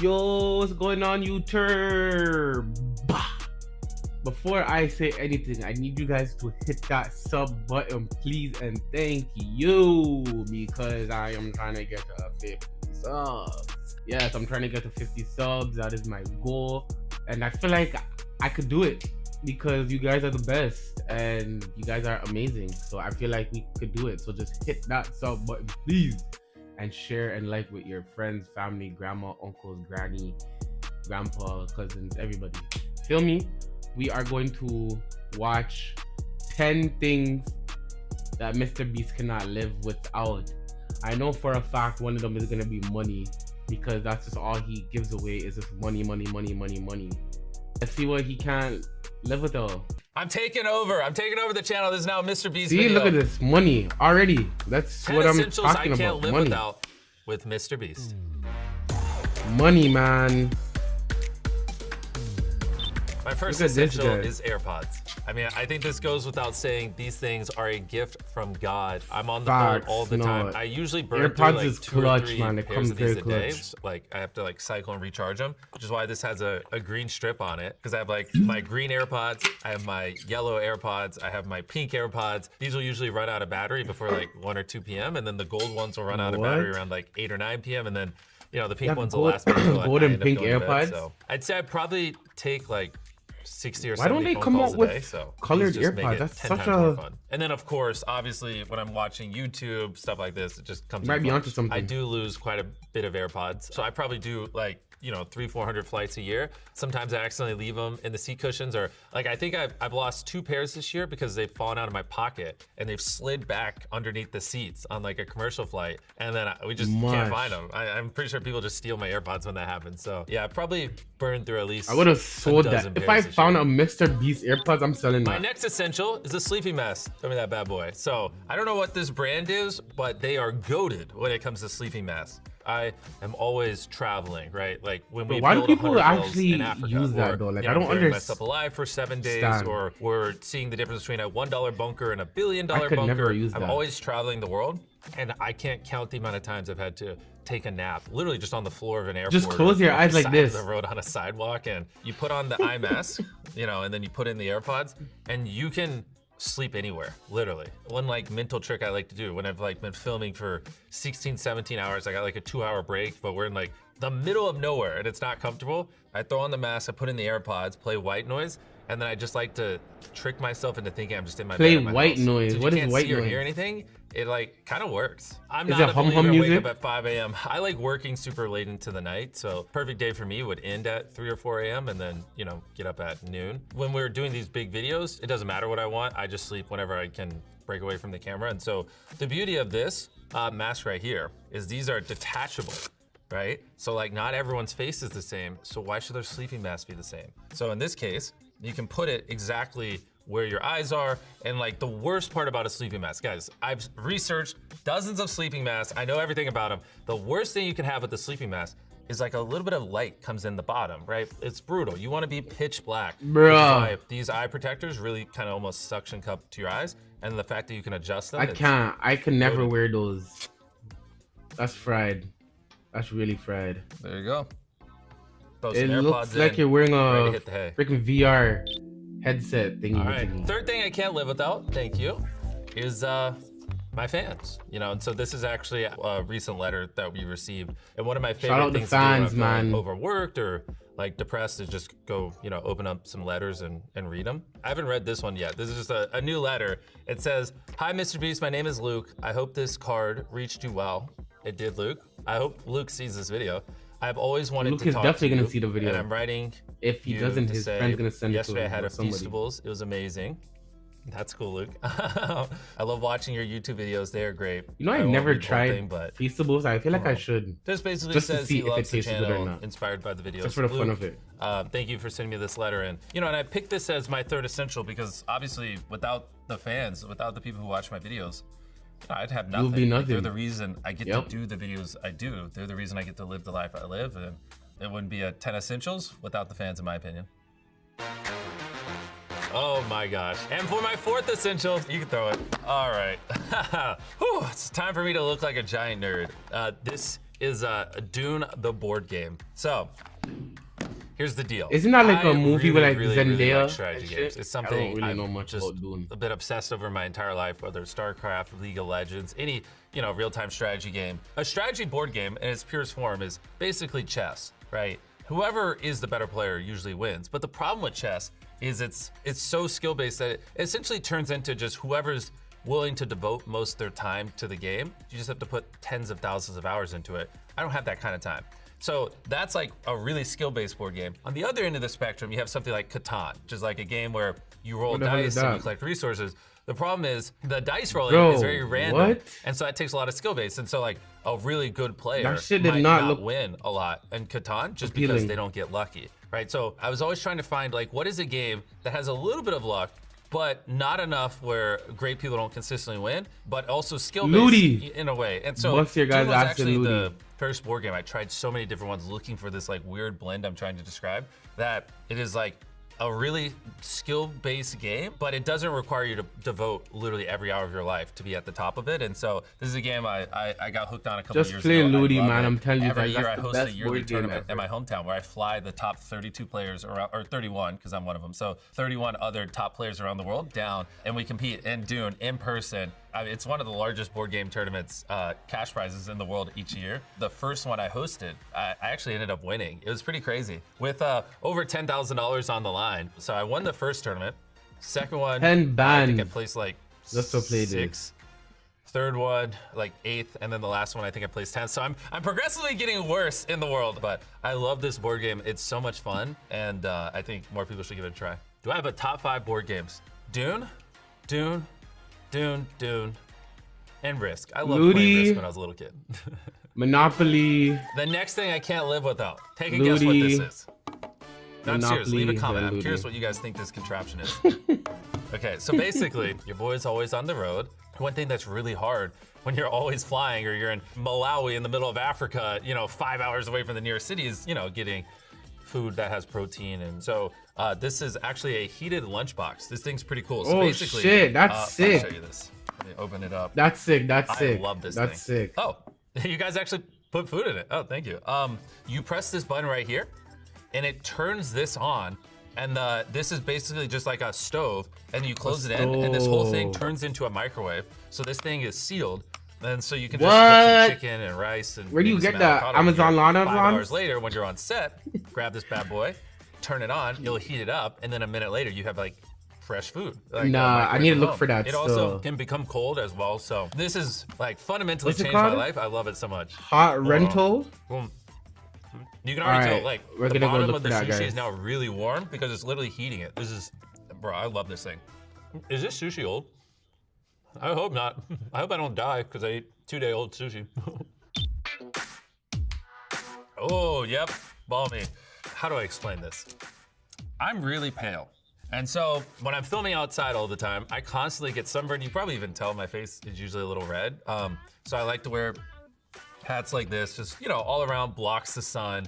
Yo, what's going on, YouTube? Before I say anything, I need you guys to hit that sub button, please, and thank you, because I am trying to get to 50 subs. Yes, I'm trying to get to 50 subs. That is my goal, and I feel like I could do it because you guys are the best and you guys are amazing. So I feel like we could do it. So just hit that sub button, please, and share and like with your friends, family, grandma, uncles, granny, grandpa, cousins, everybody. Feel me? We are going to watch 10 things that Mr.Beast cannot live without. I know for a fact one of them is going to be money, because that's just all he gives away is just money, money, money, money, money. Let's see what he can't live without. I'm taking over the channel. This is now Mr.Beast See, video. look at this, money already. That's 10 what I'm essentials talking I about. can't live Money. without with Mr.Beast. Money, man. My first Look at this essential guy. is AirPods. I mean, I think this goes without saying. These things are a gift from God. I'm on the Facts, phone all the no. time. I usually burn AirPods through like is 2 or clutch, 3 man. They pairs come of these very a day. clutch. Like I have to like cycle and recharge them, which is why this has a green strip on it. Because I have like my green AirPods, I have my yellow AirPods, I have my pink AirPods. These will usually run out of battery before like 1 or 2 p.m. And then the gold ones will run out of battery around like 8 or 9 p.m. And then, you know, the pink ones will last me until gold I and end up pink going to bed. AirPods? So I'd say I'd probably take like 60 or Why don't 70 they phone come calls out a with day, so colored these just make AirPods? it That's 10 such times more a- fun. And then of course, obviously, when I'm watching YouTube, stuff like this, it just comes in Might be clutch. onto something. I do lose quite a bit of AirPods, so I probably do like, you know, 300-400 flights a year. Sometimes I accidentally leave them in the seat cushions, or like I think I've lost 2 pairs this year because they've fallen out of my pocket and they've slid back underneath the seats on like a commercial flight, and then we just can't find them. I'm pretty sure people just steal my AirPods when that happens. So yeah, I probably burned through at least I would have sold that. If I found a Mr.Beast AirPods, I'm selling My that. next essential is a sleeping mask. Show me that bad boy. So I don't know what this brand is, but they are goated when it comes to sleeping masks. I am always traveling, right? Like when we why do build people 100 wells actually in Africa, use that or, though? Like, you I know, don't burying understand. myself alive for 7 days, or we're seeing the difference between a $1 bunker and a $1 billion I could bunker. never use I'm that. always traveling the world, and I can't count the amount of times I've had to take a nap, literally just on the floor of an airport. Just close your or eyes like side this. of the road on a sidewalk, and you put on the eye mask, you know, and then you put in the AirPods, and you can sleep anywhere, literally. One like mental trick I like to do when I've like been filming for 16, 17 hours, I got like a 2-hour break, but we're in like the middle of nowhere and it's not comfortable. I throw on the mask, I put in the AirPods, play white noise, and then I just like to trick myself into thinking I'm just in my bed in my white house. noise. So What you is can't white see or noise? hear anything. It like kind of works. I'm Is not it a hum believer hum in wake music? up at 5 a.m. I like working super late into the night, so perfect day for me would end at 3 or 4 a.m. and then, you know, get up at noon. When we're doing these big videos, it doesn't matter what I want. I just sleep whenever I can break away from the camera. And so the beauty of this mask right here is these are detachable, right? So like not everyone's face is the same, so why should their sleeping mask be the same? So in this case, you can put it exactly where your eyes are. And like the worst part about a sleeping mask, guys, I've researched dozens of sleeping masks. I know everything about them. The worst thing you can have with the sleeping mask is like a little bit of light comes in the bottom, right? It's brutal. You want to be pitch black. Bruh. Which is why these eye protectors really kind of almost suction cup to your eyes. And the fact that you can adjust them. I can never loaded. wear those. That's fried. That's really fried. There you go. Throw It some looks AirPods like in, you're wearing ready to a hit the hay. freaking VR headset thingy. All right, third thing I can't live without, thank you, is my fans. You know, and so this is actually a recent letter that we received. And one of my Shout out favorite the things fans, to do when I'm man. feeling overworked or like depressed is just go, you know, open up some letters and read them. I haven't read this one yet. This is just a new letter. It says, "Hi, Mr. Beast, my name is Luke. I hope this card reached you well." It did, Luke. I hope Luke sees this video. I've always wanted Luke to is talk definitely to you, gonna see the video. and I'm writing If he you doesn't, to his say, friend's gonna send it to yesterday him I had or a somebody. Feastables. It was amazing. That's cool, Luke. I love watching your YouTube videos. They are great. You know, I I won't never read the whole tried thing, but Feastables. I feel like I should. this basically just to says see he if it loves the tastes good or channel, not. inspired by the videos. Just for the fun Luke, of it. thank you for sending me this letter. And you know, and I picked this as my third essential because obviously without the fans, without the people who watch my videos, I'd have nothing. You'll be Like, nothing. they're the reason I get Yep. to do the videos I do. They're the reason I get to live the life I live. And it wouldn't be a 10 essentials without the fans, in my opinion. Oh my gosh. And for my fourth essential, you can throw it. All right. Whew, it's time for me to look like a giant nerd. This is Dune the board game. So here's the deal. Isn't that like a movie with like really Zendaya? like strategy games. It's something I don't really know I've much just about Dune. been obsessed over my entire life, whether it's StarCraft, League of Legends, any real-time strategy game. A strategy board game in its purest form is basically chess, right? Whoever is the better player usually wins. But the problem with chess is it's so skill-based that it essentially turns into just whoever's willing to devote most of their time to the game. You just have to put tens of thousands of hours into it. I don't have that kind of time. So that's like a really skill-based board game. On the other end of the spectrum, you have something like Catan, which is like a game where you roll dice and you collect resources. The problem is the dice rolling is very random, and so that takes a lot of skill base. And so like a really good player might not win a lot in Catan just because they don't get lucky, right? So I was always trying to find like what is a game that has a little bit of luck, but not enough where great people don't consistently win, but also skill-based in a way. And so Dune was actually the first board game. I tried so many different ones looking for this like weird blend I'm trying to describe, that it is like a really skill-based game, but it doesn't require you to devote literally every hour of your life to be at the top of it. And so this is a game I got hooked on a couple years ago. Just play Ludi, man. I'm telling you, every year I host a yearly tournament in my hometown where I fly the top 32 players around, or 31, because I'm one of them. So 31 other top players around the world down, and we compete in Dune in person. I mean, it's one of the largest board game tournaments, cash prizes in the world each year. The first one I hosted, I actually ended up winning. It was pretty crazy with over $10,000 on the line. So I won the first tournament. Second one, 10 I think I placed like Let's go play 6th. Third one, like 8th, and then the last one I think I placed 10th. So I'm progressively getting worse in the world, but I love this board game. It's so much fun, and I think more people should give it a try. Do I have a top 5 board games? Dune, Dune, and Risk. I loved playing Risk when I was a little kid. Monopoly. The next thing I can't live without. Take a guess what this is. I'm serious, leave a comment. I'm curious what you guys think this contraption is. Okay, so basically, your boy's always on the road. One thing that's really hard when you're always flying or you're in Malawi in the middle of Africa, 5 hours away from the nearest city is, getting food that has protein. And so this is actually a heated lunchbox. This thing's pretty cool. So basically, shit, that's sick. Let me show you this. Let me open it up. That's sick, that's sick. I love this That's sick. Oh, you guys actually put food in it. Oh, thank you. You press this button right here, and it turns this on. And this is basically just like a stove, and you close it in, and this whole thing turns into a microwave. So this thing is sealed, and so you can just put some chicken and rice and where do you get that? Amazon Lana? 5 hours later, when you're on set, grab this bad boy, turn it on, you'll heat it up, and then a minute later, you have like fresh food. Like, nah, I need to look for that. It also can become cold as well. So this is like fundamentally changed my life. I love it so much. Hot rental. You can already tell, like, the bottom of the sushi is now really warm because it's literally heating it. This is, bro, I love this thing. Is this sushi old? I hope not. I hope I don't die because I ate 2-day-old sushi. Oh, yep, balmy. How do I explain this? I'm really pale. And so when I'm filming outside all the time, I constantly get sunburned. You probably even tell my face is usually a little red. So I like to wear hats like this, just, all around, blocks the sun.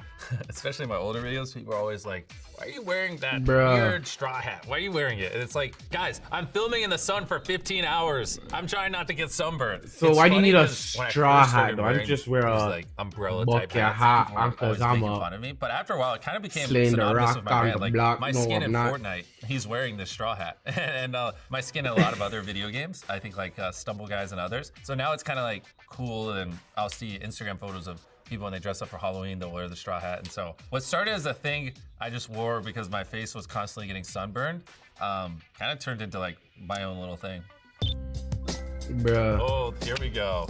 Especially in my older videos, people are always like, why are you wearing that weird straw hat? Why are you wearing it? And it's like, guys, I'm filming in the sun for 15 hours. I'm trying not to get sunburned. So why do you need a straw hat? Why don't you just wear a like umbrella type hat? Always making fun of me. But after a while, it kind of became synonymous with my brand. Like my skin in Fortnite, he's wearing this straw hat. And my skin in a lot of other video games, I think like Stumble Guys and others. So now it's kind of like cool, and I'll see Instagram photos of people when they dress up for Halloween, they'll wear the straw hat. And so what started as a thing I just wore because my face was constantly getting sunburned, kind of turned into like my own little thing. Bruh. Oh, here we go.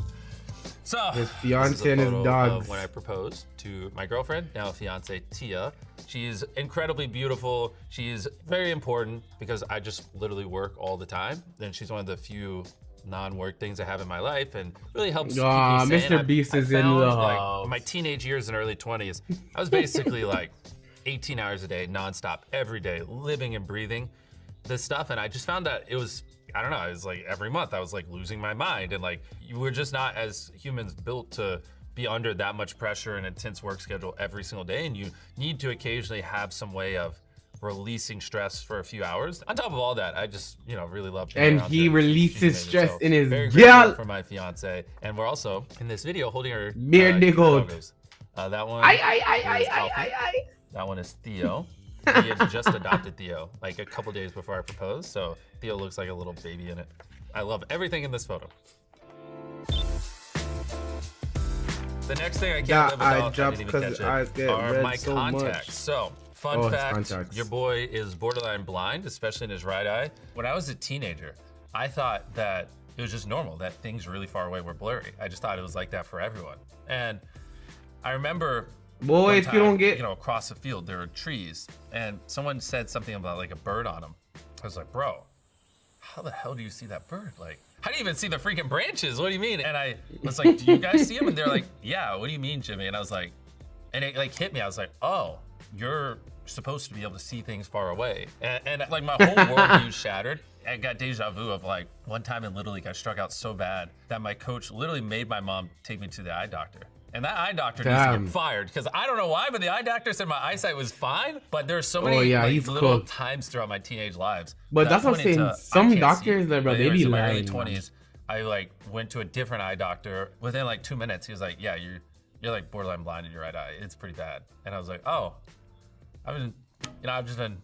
So his fiance and his dogs. When I proposed to my girlfriend, now fiance Tia, she's incredibly beautiful. She's very important because I just literally work all the time. And she's one of the few non-work things I have in my life, and really helps keep me sane. Mr.Beast is in love. Like, my teenage years and early 20s, I was basically like 18 hours a day, nonstop, every day, living and breathing this stuff. And I just found that it was, I don't know, it was like every month I was like losing my mind, and like we're just not as humans built to be under that much pressure and intense work schedule every single day. And you need to occasionally have some way of releasing stress for a few hours. On top of all that, I just, you know, really love being And around he her. releases She's amazing. stress So, in his very grateful gal. for my fiance. And we're also in this video holding her Beer cute nigga. doggos. That one I. is Alfie. That one is Theo. We had just adopted Theo like a couple days before I proposed, so Theo looks like a little baby in it. I love everything in this photo. The next thing I can't live without, I didn't even catch it, are my contacts. So, fun fact, your boy is borderline blind, especially in his right eye. When I was a teenager, I thought that it was just normal, that things really far away were blurry. I just thought it was like that for everyone. And I remember boy, if you don't get, you know, across the field, there were trees, and someone said something about like a bird on them. I was like, bro, how the hell do you see that bird? Like, how do you even see the freaking branches? What do you mean? And I was like, do you guys see them? And they're like, yeah, what do you mean, Jimmy? And I was like, and it like hit me. I was like, oh, you're supposed to be able to see things far away. And like my whole worldview shattered. I got deja vu of like one time in Little League, I struck out so bad that my coach literally made my mom take me to the eye doctor. And that eye doctor needs to get fired because I don't know why, but the eye doctor said my eyesight was fine. But there's so many like, little times throughout my teenage lives. But that's what I'm saying. Some doctors, bro, they be in my lying. early 20s, I like went to a different eye doctor. Within like 2 minutes, he was like, "Yeah, you're like borderline blind in your right eye. It's pretty bad." And I was like, "Oh, I've just been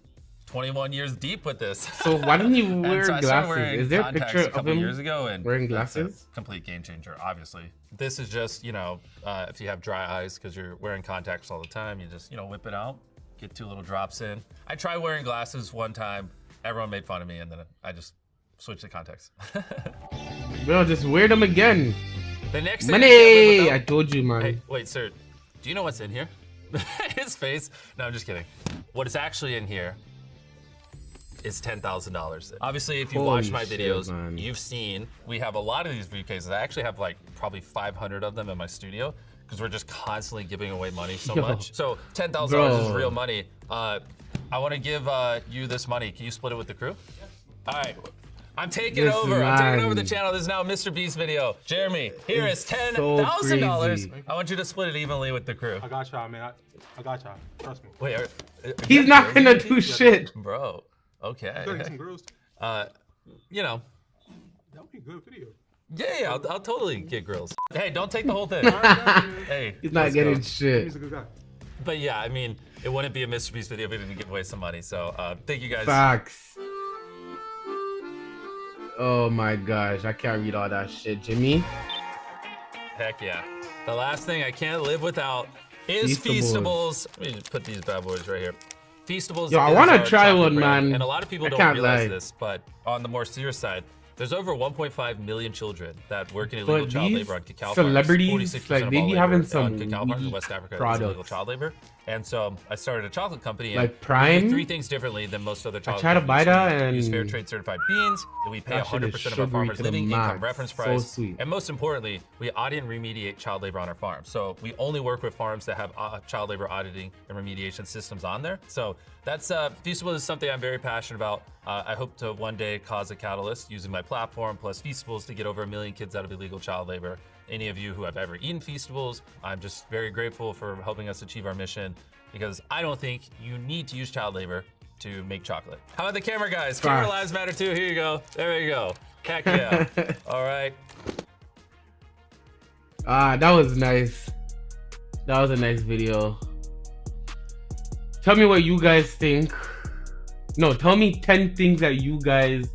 21 years deep with this." So why didn't you wear glasses? Is there a picture a couple of him years ago and wearing glasses? Complete game changer, obviously. This is just, you know, if you have dry eyes because you're wearing contacts all the time, you just, you know, whip it out, get 2 little drops in. I tried wearing glasses one time. Everyone made fun of me, and then I just switched to contacts. Bro, just wear them again. The next thing money! I told you, man. Hey, wait, sir. Do you know what's in here? His face. No, I'm just kidding. What is actually in here is $10,000. Obviously, if you watch my videos, you've seen we have a lot of these briefcases. I actually have like probably 500 of them in my studio because we're just constantly giving away money so much. So $10,000 is real money. I want to give you this money. Can you split it with the crew? Yeah. All right. I'm taking over. I'm taking over the channel. This is now a Mr.Beast video. Jeremy, here is $10,000. I want you to split it evenly with the crew. I got y'all, man. I got y'all. Trust me. Wait, he's not gonna do shit, bro. Okay. You some girls. You know. That would be a good video. Yeah, I'll totally get grills. Hey, don't take the whole thing. Hey, he's not getting shit. He's a good guy. But yeah, I mean, it wouldn't be a Mr.Beast video if we didn't give away some money. So thank you guys. Facts. Oh my gosh, I can't read all that shit, Jimmy. Heck yeah. The last thing I can't live without is Feastables. Let me just put these bad boys right here. Feastables. Yo, I want to try one, man. And a lot of people don't realize this, but on the more serious side, there's over 1.5 million children that work in illegal child labor on cacao farms. Celebrities, like they be having some cacao farms in West Africa is illegal child labor. And so I started a chocolate company. And like Prime. We do 3 things differently than most other chocolate companies. I try to buy that and use fair trade certified beans. And we pay 100% of our farmers' living income reference price. So sweet. And most importantly, we audit and remediate child labor on our farm. So we only work with farms that have child labor auditing and remediation systems on there. So that's Feastables is something I'm very passionate about. I hope to one day cause a catalyst using my platform plus Feastables to get over 1 million kids out of illegal child labor. Any of you who have ever eaten Feastables, I'm just very grateful for helping us achieve our mission because I don't think you need to use child labor to make chocolate. How about the camera guys? Camera lives matter too. Here you go. There you go. Heck yeah. All right. That was nice. That was a nice video. Tell me what you guys think. No, tell me 10 things that you guys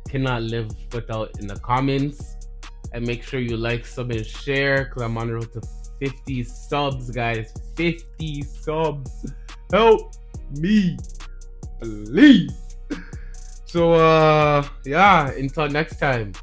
cannot live without in the comments. And make sure you like, sub, and share because I'm on the road to 50 subs, guys. 50 subs. Help me, please. So, yeah, until next time.